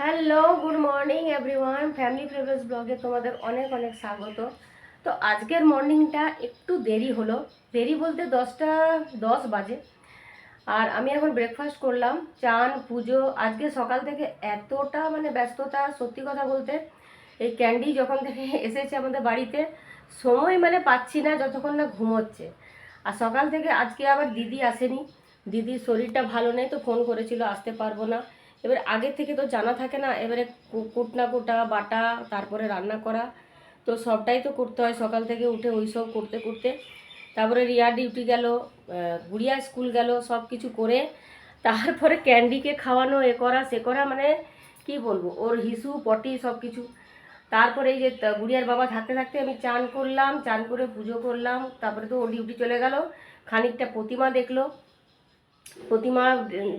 Hello, good morning everyone. Family flavours ব্লগে তোমাদের অনেক অনেক স্বাগত। তো আজকের মর্নিংটা একটু দেরি হলো, দেরি বলতে 10টা 10 বাজে। আর আমি এখন ব্রেকফাস্ট করলাম, চান পুজো। আজকে সকাল থেকে এতটা ব্যস্ততা, সত্যি কথা বলতে এই ক্যান্ডি যখন থেকে এসেছে আমাদের বাড়িতে সময় পাচ্ছি না যতক্ষণ না ঘুমোচ্ছে। আর সকাল থেকে আজকে আবার দিদি আসেনি, দিদির শরীরটা ভালো নেই, তো ফোন করেছিল আসতে পারবো না। এবার আগের থেকে তো জানা থাকে না, এবারে কুটনা কোটা বাটা তারপরে রান্না করা, তো সবটাই তো করতে হয় সকাল থেকে উঠে ওই সব করতে করতে। তারপরে রিয়া ডিউটি গেল, গুড়িয়া স্কুল গেল, সব কিছু করে তারপরে ক্যান্ডিকে খাওয়ানো, এ করা সে করা, কি বলবো, ওর হিসু পটি সব কিছু। তারপরে এই যে গুড়িয়ার বাবা থাকতে থাকতে আমি চান করলাম, চান করে পুজো করলাম। তারপরে তো ও ডিউটি চলে গেল, খানিকটা প্রতিমা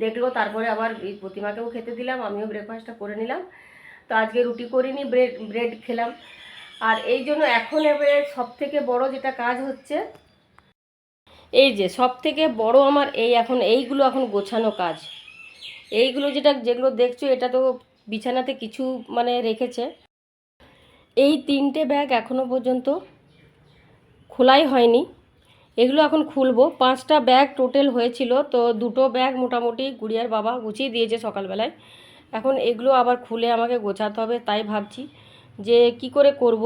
দেখলো, তারপরে আবার এই প্রতিমাকেও খেতে দিলাম, আমিও ব্রেকফাস্টটা করে নিলাম। তো আজকে রুটি করিনি, ব্রেড খেলাম। আর এই জন্য এখন এবারে সব থেকে বড় যেটা কাজ হচ্ছে, এই যে সব থেকে বড় আমার এইগুলো এখন গোছানো কাজ। এইগুলো যেগুলো দেখছো, এটা তো বিছানাতে কিছু রেখেছে। এই 3টে ব্যাগ এখনো পর্যন্ত খোলাই হয়নি, এগুলো এখন খুলবো। 5টা ব্যাগ টোটাল হয়েছিল, তো 2টো ব্যাগ মোটামুটি গুড়িয়ার বাবা গুছিয়ে দিয়েছে সকালবেলায়। এখন এগুলো আবার খুলে আমাকে গোছাতে হবে, তাই ভাবছি যে কি করে করব।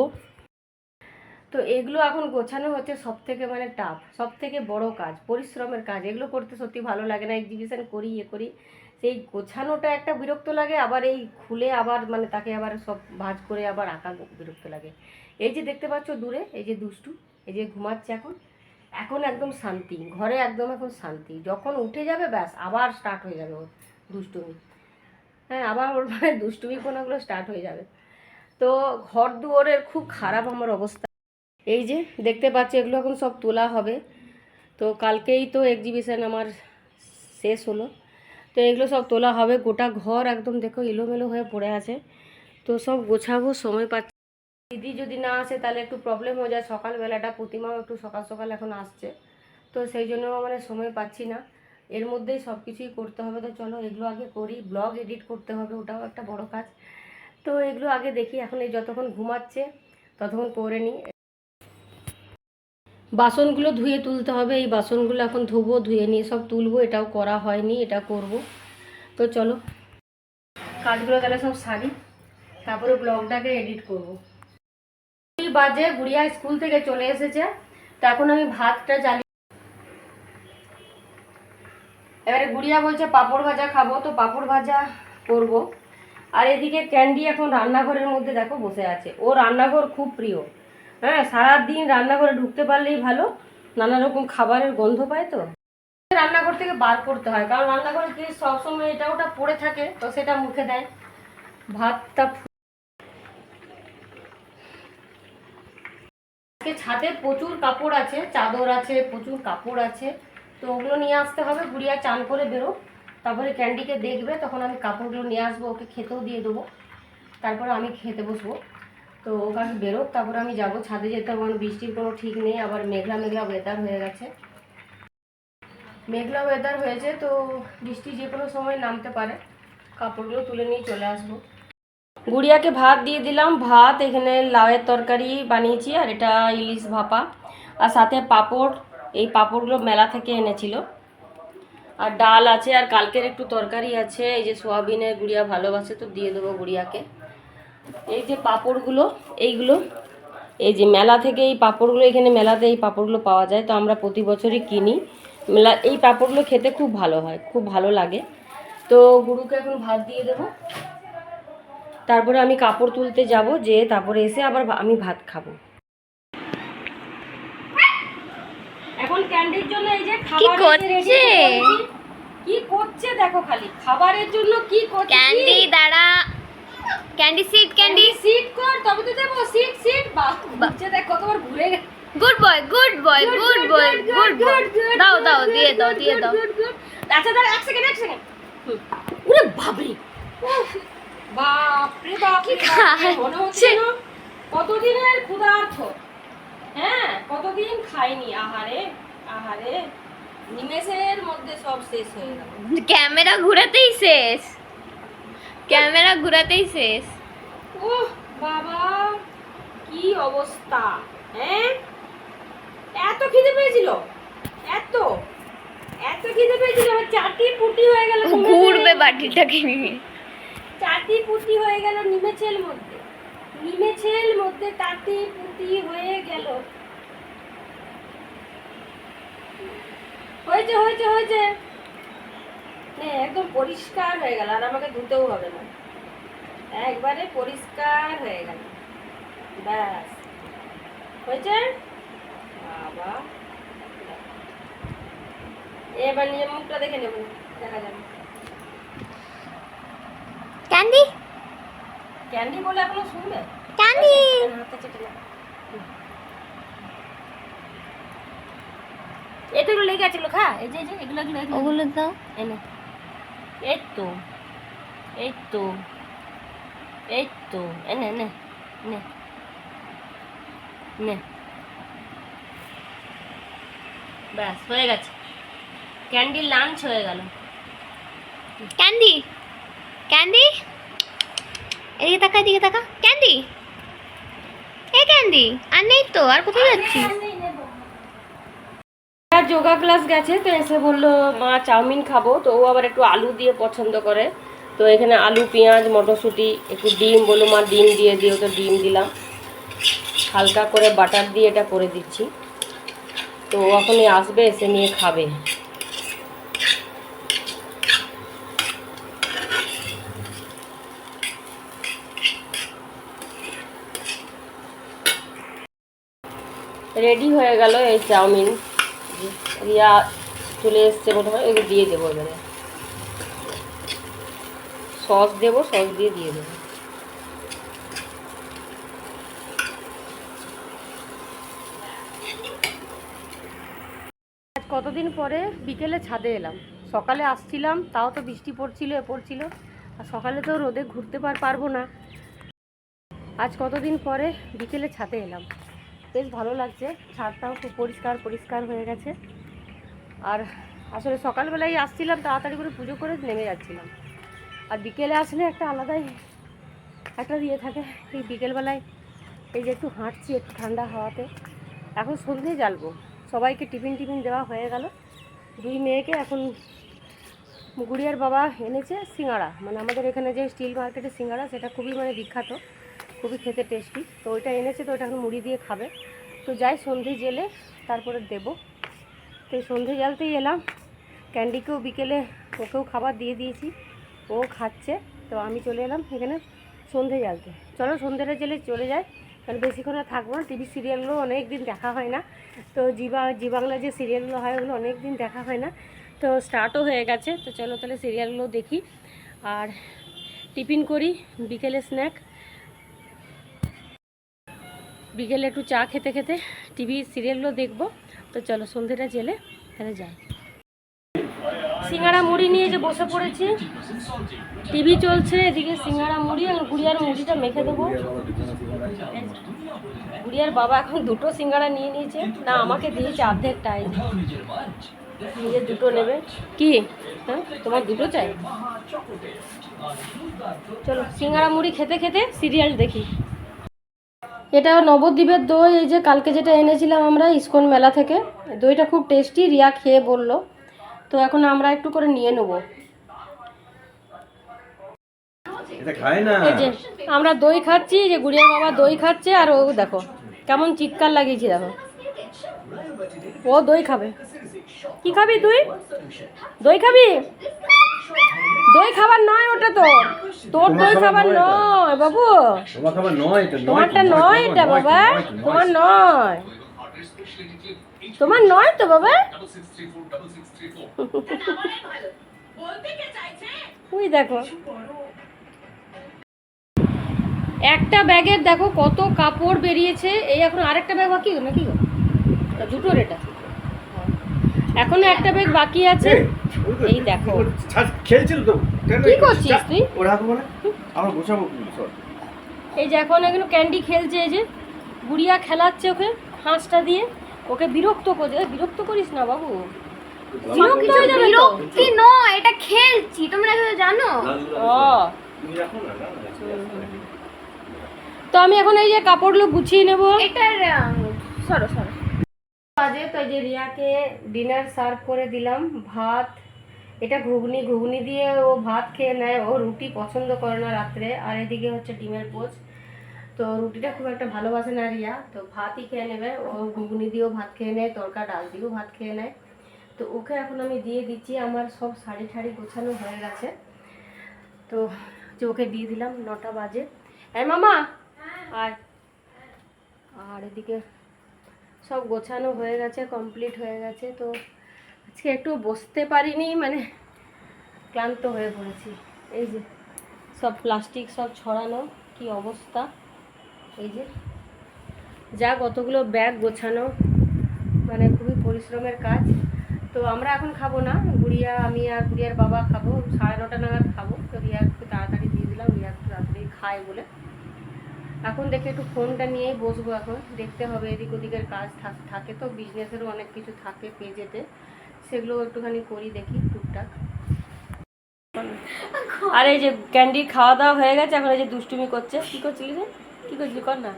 তো এগুলো এখন গোছানো হচ্ছে সব থেকে টাফ, সব থেকে বড় কাজ, পরিশ্রমের কাজ। এগুলো করতে সত্যি ভালো লাগে না, এক্সিবিশন করি করি, সেই গোছানোটা একটা বিরক্ত লাগে, আবার এই খুলে আবার তাকে আবার সব ভাঁজ করে আবার আঁকা বিরক্ত লাগে। এই যে দেখতে পাচ্ছ দূরে, এই যে দুষ্টু, এই যে ঘুমাচ্ছে এখন, এখন একদম শান্তি ঘরে, একদম এখন শান্তি। যখন উঠে যাবে ব্যাস আবার স্টার্ট হয়ে যাবে ওর দুষ্টুমি। হ্যাঁ, আবার ওর দুষ্টুমিপনাগুলো স্টার্ট হয়ে যাবে। তো ঘর দুয়ারের খুব খারাপ আমার অবস্থা। এই যে দেখতে পাচ্ছি এগুলো এখন সব তোলা হবে। তো কালকেই তো এক্সিবিশন আমার শেষ হলো, তো এগুলো সব তোলা হবে। গোটা ঘর একদম দেখো এলোমেলো হয়ে পড়ে আছে, তো সব গোছাবো, সময় পাচ্ছি। দিদি যদি না আসে তাহলে একটু প্রবলেম হয়ে যায়, সকালবেলাটা প্রতিমাও একটু সকাল সকাল এখন আসছে, তো সেই জন্য সময় পাচ্ছি না। এর মধ্যেই সব কিছুই করতে হবে, তো চলো এগুলো আগে করি। ব্লগ এডিট করতে হবে, ওটাও একটা বড় কাজ। তো এগুলো আগে দেখি, এখন এই যতক্ষণ ঘুমাচ্ছে ততক্ষণ করে নিই। বাসনগুলো ধুয়ে তুলতে হবে, এই বাসনগুলো এখন ধুবো, ধুয়ে নিয়ে সব তুলবো, এটাও করা হয়নি, এটা করব। তো চলো কাজগুলো তাহলে সব সারি, তারপরে ব্লগটাকে এডিট করব। 2 বাজে, গুড়িয়া স্কুল থেকে চলে এসেছে, তো এখন আমি ভাতটা জ্বালিয়ে, এবারে গুড়িয়া বলছে পাঁপড় ভাজা খাবো, তো পাঁপড় ভাজা করব। আর এদিকে ক্যান্ডি এখন রান্নাঘরের মধ্যে দেখো বসে আছে, ও রান্নাঘর খুব প্রিয়। হ্যাঁ, সারাদিন রান্নাঘরে ঢুকতে পারলেই ভালো, নানা রকম খাবারের গন্ধ পায়, তো রান্নাঘর থেকে বার করতে হয়, কারণ রান্নাঘরে কি সবসময় এটা ওটা পড়ে থাকে, তো সেটা মুখে দেয়। ভাতটা ছাদে প্রচুর কাপড় আছে, চাদর আছে, প্রচুর কাপড় আছে, তো ওগুলো নিয়ে আসতে হবে। গুড়িয়া চান করে বেরো, তারপরে ক্যান্ডিকে দেখবে, তখন আমি কাপড়গুলো নিয়ে আসবো, ওকে খেতেও দিয়ে দেবো, তারপরে আমি খেতে বসবো। তো ওকে বেরোক, তারপরে আমি যাব ছাদে যেতে হবে, বৃষ্টির কোনো ঠিক নেই, আবার মেঘলা মেঘলা ওয়েদার হয়ে গেছে, মেঘলা ওয়েদার হয়েছে, তো বৃষ্টি যে কোনো সময় নামতে পারে। কাপড়গুলো তুলে নিয়ে চলে আসবো। গুড়িয়াকে ভাত দিয়ে দিলাম, ভাত এখানে লাউয়ের তরকারি বানিয়েছি, আর এটা ইলিশ ভাপা, আর সাথে পাঁপড়। এই পাঁপড়গুলো মেলা থেকে এনেছিল, আর ডাল আছে, আর কালকের একটু তরকারি আছে, এই যে সোয়াবিনের, গুড়িয়া ভালোবাসে তো দিয়ে দেবো গুড়িয়াকে। এই যে পাঁপড়গুলো, এইগুলো এই যে মেলা থেকে এই পাঁপড়গুলো, এখানে মেলাতে এই পাঁপড়গুলো পাওয়া যায়, তো আমরা প্রতি বছরই কিনি। মেলা এই পাঁপড়গুলো খেতে খুব ভালো হয়, খুব ভালো লাগে। তো গুরুকে এখন ভাত দিয়ে দেবো, তারপরে আমি কাপড় তুলতে যাব, যে তারপরে এসে আবার আমি ভাত খাবো। এখন ক্যান্ডির জন্য এই যে খাবার করছে, কি করছে দেখো, খালি খাবারের জন্য কি করছে। ক্যান্ডি দাঁড়া, ক্যান্ডি সিট, ক্যান্ডি সিট কর, তবে তো দেবো। সিট সিট, বাচ্চা দেখ কতবার ঘুরে গেছে। Good boy, good boy, good boy, good boy. দাও দাও, দিয়ে দাও, দিয়ে দাও। আচ্ছা দাঁড়া, এক সেকেন্ড। ওরে বাপরে, বাপরে বাপরে, মনে হচ্ছে কতদিনের ক্ষুধার্ত। হ্যাঁ, কতদিন খাইনি। আহারে আহারে, নিমেষের মধ্যে সব শেষ হয়ে গেল। ক্যামেরা ঘুরাতেই শেষ। ক্যামেরা ঘোরাতেই শেষ। ও বাবা কি অবস্থা, হ্যাঁ এত খিদে পেয়েছিল, এত এত খিদে পেয়েছিল, আমার চাটি পুটি হয়ে গেল। ঘুরবে বাটিটাকে নিয়ে। চাটি পুটি হয়ে গেল নিমেছেল মধ্যে, নিমেছেল মধ্যে চাটি পুটি হয়ে গেল। হয়েছে হয়েছে হয়েছে, একদম পরিষ্কার হয়ে গেল, আর আমাকে ধুতেও হবে না, একবারে পরিষ্কার হয়ে গেল, ব্যাস হয়েছে। বাবা এবার নিজের মুখটা দেখে নেব, দেখা যাবে। ক্যান্ডি ক্যান্ডি বলে এখনো শুনবে? ক্যান্ডি হাতে চেটে না, এই তো এগুলো লেগে আছে, এগুলো খা, এই যে এগুলো এগুলো ওগুলো দাও। এনে, এই তো এই তো এই তো এনে নে নে নে, ব্যাস হয়ে গেছে, ক্যান্ডি লাঞ্চ হয়ে গেল। ক্যান্ডি ক্যান্ডি এদিকে তাকা, এদিকে তাকা। ক্যান্ডি এই ক্যান্ডি আর নেই তো, আর কোথায় যাচ্ছিস? আর যোগা ক্লাস গেছে, তো এসে বললো মা চাউমিন খাবো, তো ও আবার একটু আলু দিয়ে পছন্দ করে, তো এখানে আলু পেঁয়াজ মটরশুঁটি একটু ডিম, বললো মা ডিম দিয়ে দিও, তো ডিম দিলাম, হালকা করে বাটার দিয়ে এটা করে দিচ্ছি। তো ও এখনই আসবে, এসে নিয়ে খাবে। রেডি হয়ে গেল এই চাউমিন, রিয়া চলে এসছে প্রথমে, ওকে দিয়ে দেবো, এবারে সস দেবো, সস দিয়ে দেবো। আজ কতদিন পরে বিকেলে ছাদে এলাম, সকালে আসছিলাম তাও তো বৃষ্টি পড়ছিল আর সকালে তো রোদে ঘুরতে পারবো না। আজ কতদিন পরে বিকেলে ছাদে এলাম, বেশ ভালো লাগছে, ছাদটাও খুব পরিষ্কার হয়ে গেছে। আর আসলে সকালবেলায় আসছিলাম, তাড়াতাড়ি করে পুজো করে নেমে যাচ্ছিলাম, আর বিকেলে আসলে একটা আলাদাই একটা দিয়ে থাকে। এই বিকেলবেলায় এই যে একটু হাঁটছি একটু ঠান্ডা হাওয়াতে, এখন সন্ধে জ্বালবো, সবাইকে টিফিন দেওয়া হয়ে গেল, দুই মেয়েকে। এখন গুড়িয়ার বাবা এনেছে সিঙ্গাড়া, মানে আমাদের এখানে যে স্টিল মার্কেটের সিঙ্গাড়া, সেটা খুবই মানে বিখ্যাত, খুবই খেতে টেস্টি, তো ওইটা এনেছে, তো ওইটা এখন মুড়ি দিয়ে খাবে। তো যাই সন্ধে জেলে তারপরে দেবো। তো এই সন্ধে জ্বালতেই এলাম, ক্যান্ডিকেও বিকেলে ওকেও খাবার দিয়ে দিয়েছি, ও খাচ্ছে, তো আমি চলে এলাম এখানে সন্ধে জ্বালতে। চলো সন্ধেটা জেলে চলে যায়, কারণ বেশিক্ষণ আর থাকবো না, টিভি সিরিয়ালগুলো অনেক দিন দেখা হয় না, তো জি বাংলা যে সিরিয়ালগুলো হয় ওগুলো অনেক দিন দেখা হয় না, তো স্টার্টও হয়ে গেছে। তো চলো তাহলে সিরিয়ালগুলো দেখি আর টিফিন করি, বিকেলে স্ন্যাক, বিকেলে একটু চা খেতে খেতে টিভি সিরিয়ালগুলো দেখবো। তো চলো সন্ধেটা জেলে তাহলে যাই। সিঙ্গাড়া মুড়ি নিয়ে যে বসে পড়েছি, টিভি চলছে, এদিকে সিঙ্গাড়া মুড়ি, আর গুড়িয়ার মুড়িটা মেখে দেবো। গুড়িয়ার বাবা এখন দুটো সিঙ্গাড়া নিয়ে নিয়েছে, না আমাকে দিয়েছে অর্ধেকটাই, নিজে দুটো নেবে। কি হ্যাঁ তোমার দুটো চাই? চলো সিঙ্গাড়া মুড়ি খেতে খেতে সিরিয়াল দেখি। এটা নবদ্বীপের দই, এই যে কালকে যেটা এনেছিলাম আমরা ইস্কন মেলা থেকে, দইটা খুব টেস্টি, রিয়া খেয়ে বললো, তো এখন আমরা একটু করে নিয়ে নেবো। এই যে আমরা দই খাচ্ছি, যে গুড়িয়ার বাবা দই খাচ্ছে, আর ও দেখো কেমন চিৎকার লাগিয়েছি, দেখো ও দই খাবে। কি খাবি তুই? দই খাবি? দই খাবার নয় ওটা, তোর দই খাবার নয় বাবু, তোমারটা নয় এটা বাবা, তোমার নয়, তোমার নয় তো বাবা। ওই দেখো একটা ব্যাগের দেখো কত কাপড় বেরিয়েছে, এই এখন আরেকটা ব্যাগ বাকি নাকি গো? দুটোর এটা এখনো একটা ব্যাগ বাকি আছে। এই দেখো কি করছিস তুই? এই যে এখন এগুলো ক্যান্ডি খেলছে, এই যে গুড়িয়া খেলাচ্ছে ওকে হাঁসটা দিয়ে, ওকে বিরক্ত করছে। বিরক্ত করিস না বাবু, বিরক্ত হয়ে যাবে তো। বিরক্তি নয়, এটা খেলছি, তোমরা কি জানো? ও তো আমি এখন এই যে কাপড়গুলো গুছিয়ে নেব। এটার সরো সরো। বাজে তো এই যে রিয়াকে ডিনার সার্ভ করে দিলাম। ভাত, এটা ঘুগনি, ঘুগনি দিয়ে ও ভাত খেয়ে নেয়, ও রুটি পছন্দ করে না রাত্রে। আর এদিকে হচ্ছে ডিমের পোচ, তো রুটিটা খুব একটা ভালোবাসে না রিয়া, তো ভাতই খেয়ে নেবে। ও ঘুগনি দিয়েও ভাত খেয়ে নেয়, তরকা ডাল দিয়েও ভাত খেয়ে নেয়। তো ওকে এখন আমি দিয়ে দিচ্ছি। আমার সব শাড়ি ঠাড়ি গোছানো হয়ে গেছে, তো যে ওকে দিয়ে দিলাম। 9টা বাজে। এই মামা আর আর এদিকে সব গোছানো হয়ে গেছে, কমপ্লিট হয়ে গেছে। তো আজকে একটু বসতে পারিনি, মানে ক্লান্ত হয়ে পড়েছি। এই যে সব প্লাস্টিক সব ছড়ানো, কি অবস্থা। এই যে যা কতগুলো ব্যাগ গোছানো, মানে খুবই পরিশ্রমের কাজ। তো আমরা এখন খাবো না, গুড়িয়া, আমি আর গুড়িয়ার বাবা খাবো 9:30 নাগাদ খাবো। তো রিয়া একটু তাড়াতাড়ি দিয়ে দিলাম, রিয়া একটু তাড়াতাড়ি খায় বলে। এখন দেখে একটু ফোনটা নিয়েই বসবো। এখন দেখতে হবে, এদিক ওদিকের কাজ থাকে তো, বিজনেসেরও অনেক কিছু থাকে পেজেতে, সেগুলো একটুখানি করি, দেখি টুকটাক। আর এই যে ক্যান্ডির খাওয়া দাওয়া হয়ে গেছে, এখন এই যে দুষ্টুমি করছে। কি করছিলি রে, কি করছিলি, কর না,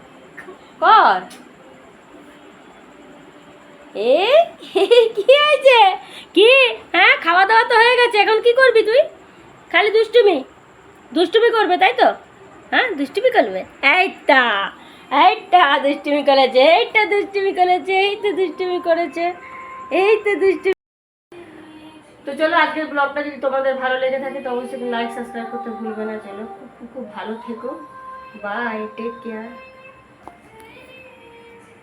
কর। এ কি হয়েছে, কি? হ্যাঁ, খাওয়া দাওয়া তো হয়ে গেছে, এখন কি করবি তুই? খালি দুষ্টুমি, দুষ্টুমি করবে তাই তো? হ্যাঁ, দুষ্টুমি করবে। এইটা এইটা দুষ্টুমি করেছে, এইটা দুষ্টুমি করেছে, এই তো দুষ্টুমি করেছে, এই তো দুষ্টুমি। তো চলো, আজকের ব্লগটা যদি তোমাদের ভালো লেগে থাকে তো অবশ্যই লাইক সাবস্ক্রাইব করতে ভুলবে না। চলো, খুব খুব ভালো থেকো, বাই, টেক কেয়ার।